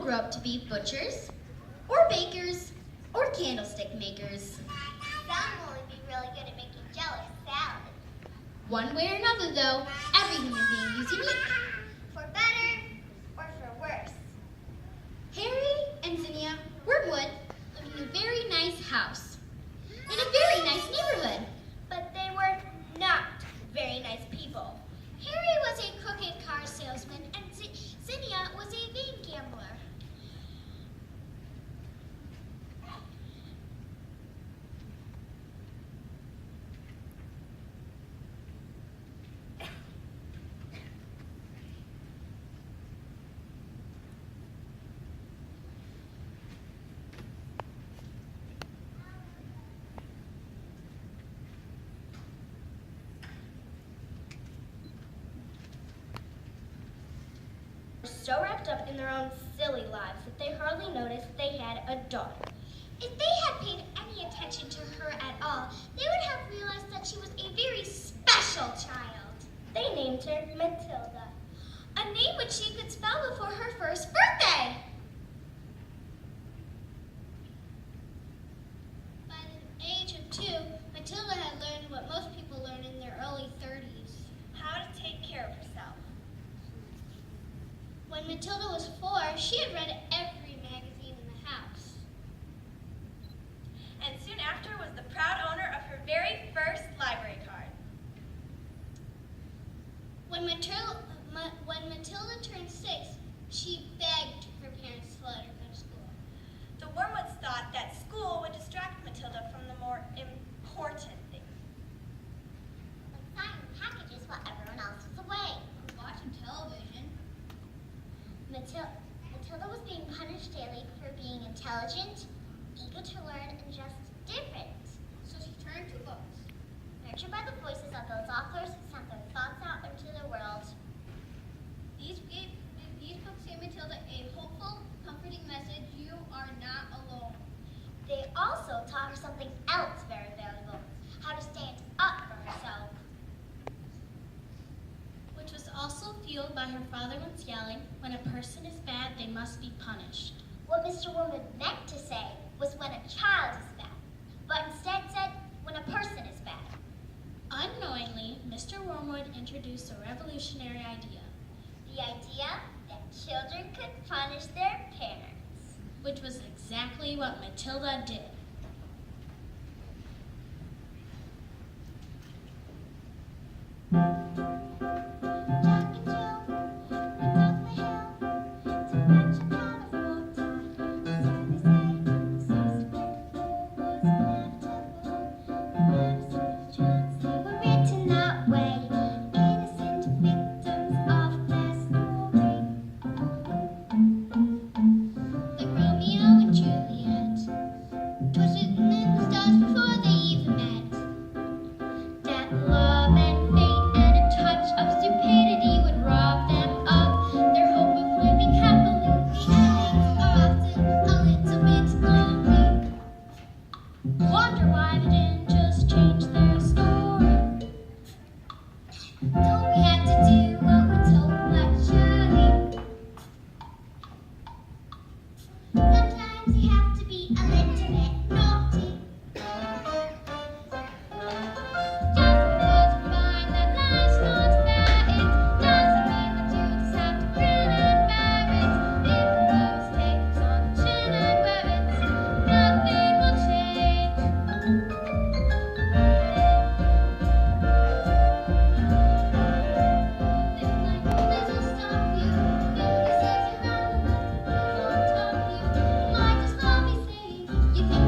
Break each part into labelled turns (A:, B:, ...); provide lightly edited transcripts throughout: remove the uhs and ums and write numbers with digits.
A: grow up to be butchers, or bakers, or candlestick makers.
B: Some will only be really good at making jelly salad.
A: One way or another, though, every human being is unique.
B: For better or for worse.
A: Harry and Zinnia Wormwood lived in a very nice house, in a very nice neighborhood.
B: But they were not very nice people.
C: Harry was a crooked car salesman, and Zinnia was a vain gambler.
B: So wrapped up in their own silly lives that they hardly noticed they had a daughter.
C: If they had paid any attention to her at all, they would have realized that she was a very special child.
B: They named her Matilda,
C: A name which she could spell before her first birthday. By the age of 2, Matilda had learned what most people learn in their early 30s.
B: how to take care of herself.
C: When Matilda was 4, she had read every magazine in the house.
B: And soon after was the proud owner of her very first library card.
C: When Matilda turned 6, she begged her parents to let her go to school.
B: The Wormwoods thought that school would distract Matilda from the more important things.
C: Like signing packages while everyone else was away. Watching television. Matilda was being punished daily for being intelligent, eager to learn, and just different. So she turned to books. Nurtured by the voices of those authors who sent their thoughts out into the world. These books gave Matilda a hopeful, comforting message: you are not alone. They also taught her something else very valuable: how to stand up for herself. Which was also fueled by her father once yelling, when a person is bad, they must be punished. What Mr. Wormwood meant to say was when a child is bad, but instead said when a person is bad. Unknowingly, Mr. Wormwood introduced a revolutionary idea. The idea that children could punish their parents. Which was exactly what Matilda did. Jack and Jill went up the hill to fetch a can of water. So they say, since the metaphor was inevitable, the medicine's chance they were written that way. Innocent victims of their story. Like Romeo and Juliet, twas written in the stars before they even met. That love and fate and a touch of stupidity would rob them of their hope of living happily. The endings are often a little bit lonely. Wonder why they didn't just change their story. Don't we have to do what we're told naturally? Sometimes you have to be a little bit naughty. Just because we find that life's not fair, it doesn't mean that you just have to grin and bear it. If the rose takes on the chin and wear it, nothing will change. This life doesn't stop you, notices around, it won't stop you. Might as well be saying, you think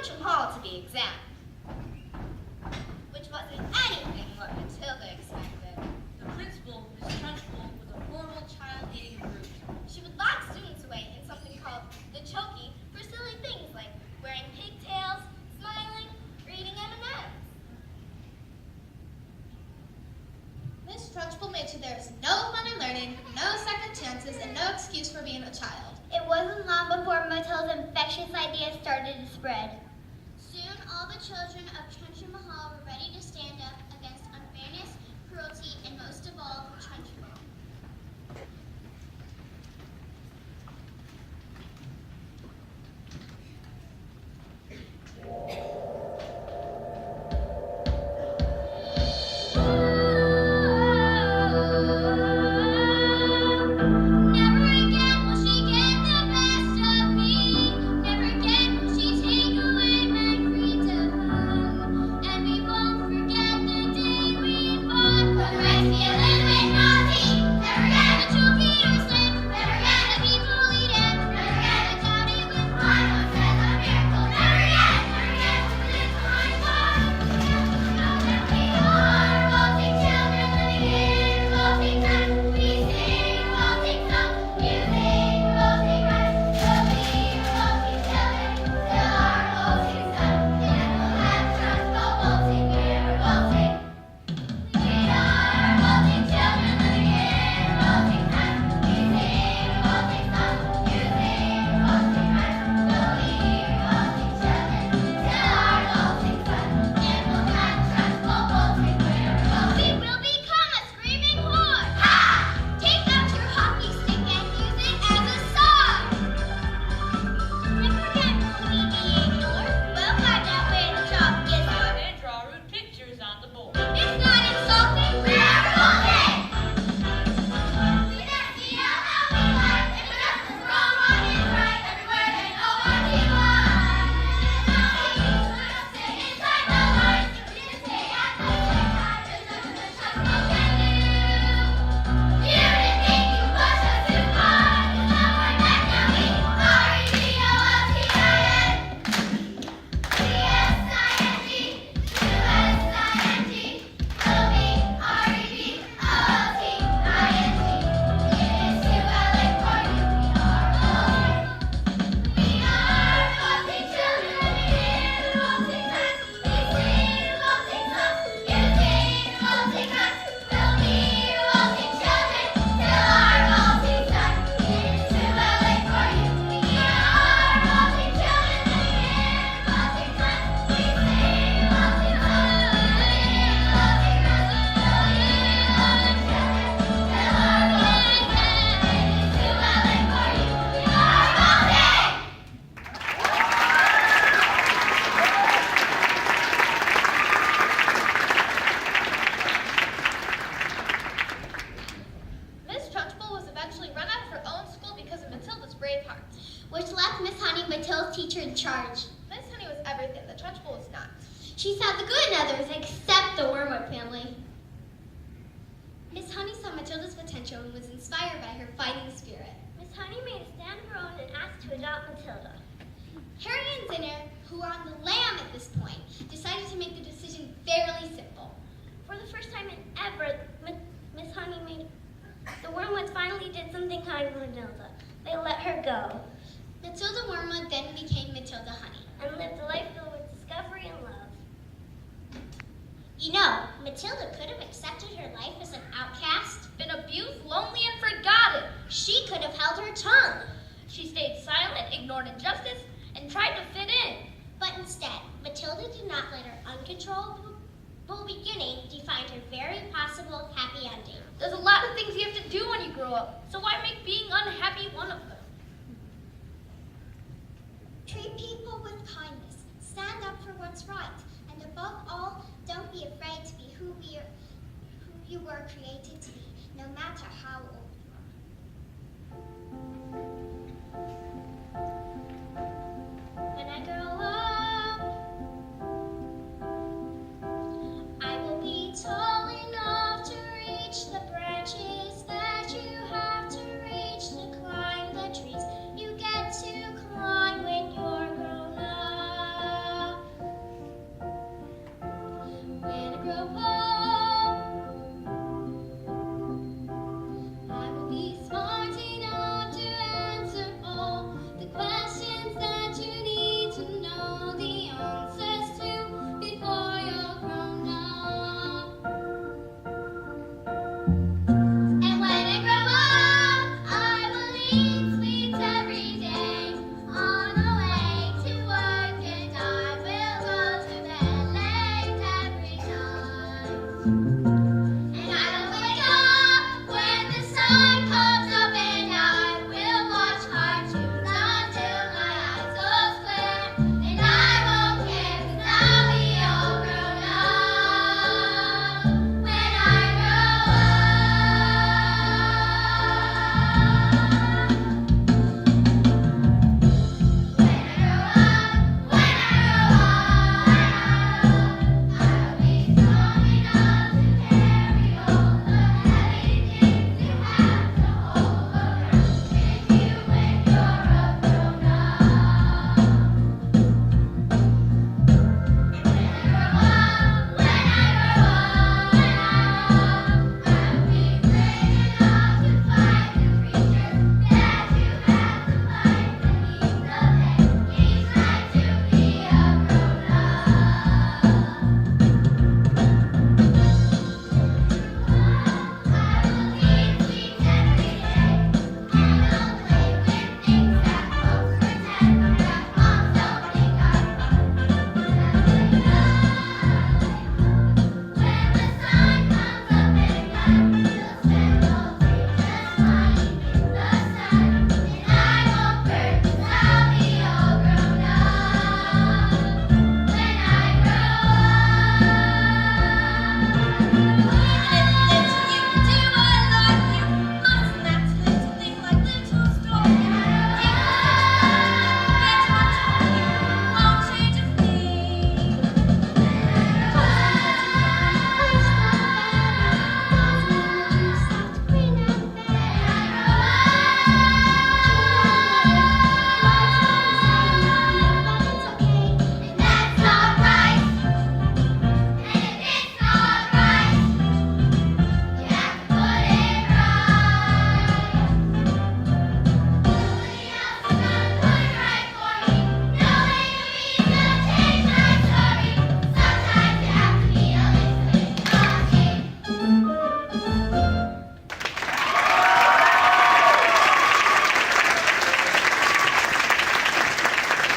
D: Trunchbull Hall to be exact. Which wasn't anything what Matilda expected.
E: The principal, Miss Trunchbull, was a horrible child-hating brute.
D: She would lock students away in something called the chokey for silly things like wearing pigtails, smiling, or eating M&Ms.
F: Miss Trunchbull made sure there was no fun in learning, no second chances, and no excuse for being a child.
C: It wasn't long before Matilda's infectious ideas started to spread.
A: Soon, all the children of Trunchbull Hall were ready to stand up against unfairness, cruelty, and most of all, Trunchbull.
C: Never again will she get the best of me. Never again will she take away my freedom. And we won't forget the day we fought for the right to be a little bit naughty. Never again a chokey or slip. Never again a be bullied and never again a dowdy with one who says a miracle. Never again will we live behind bars. Now that we are revolting children living in revolting times. We sing revolting songs, you sing revolting rhymes. We'll be revolting children till our revolting sun. And we'll have Trunchbull bolting, we're revolting. We are revolting children living in revolting times. We sing revolting songs, you sing revolting rhymes. We'll be revolting children till our revolting sun. And we'll have Trunchbull bolting, we're revolting. We will become a screaming horde. Ha! Take out your hockey stick and use it as a sword. Never again will we be ignored. We'll find out where the chalk is on.
E: And draw rude pictures on the board.
C: It's not insulting. We're revolting. We never see how we like. If the left is wrong, one is right. Everywhere they know what we want. Stay inside the lines. We just stay at the same time. There's nothing that Trunchbull can do. You didn't think you pushed us too far. It's not going back now. We R-E-V-O-L-T-I-N. C-S-I-N-G. U-S-I-N-G. We'll be R-E-V-O-L-T-I-N-G. It is too LA for you. We are revolting children in revolting times. We sing revolting songs. You sing revolting rhymes. We'll be revolting children till our revolting sun. It is too LA for you. We are revolting children in revolting times. We sing revolting songs. You sing revolting rhymes. We'll be revolting children till our revolting sun. It is too LA for you. We are revolting.
F: Miss Trunchbull was eventually run out of her own school because of Matilda's brave heart.
A: Which left Miss Honey, Matilda's teacher, in charge.
F: Miss Honey was everything that Trunchbull was not.
A: She saw the good in others, except the Wormwood family. Miss Honey saw Matilda's potential and was inspired by her fighting spirit.
C: Miss Honey made a stand of her own and asked to adopt Matilda.
A: Harry and Zinner, who were on the lam at this point, decided to make the decision fairly simple.
C: For the first time in ever, Miss Honey made the Wormwoods finally did something kind for Matilda. They let her go
A: Matilda Wormwood then became Matilda Honey.
C: and lived a life filled with discovery and love.
A: You know, Matilda could have accepted her life as an outcast.
D: Been abused, lonely, and forgotten.
A: She could have held her tongue.
D: She stayed silent, ignored injustice, and tried to fit in.
A: But instead, Matilda did not let her uncontrollable beginning define her very possible happy ending.
D: There's a lot of things you have to do when you grow up, so why make being unhappy one of them?
A: Treat people with kindness. Stand up for what's right. And above all, don't be afraid to be who you were created to be, no matter how old you are.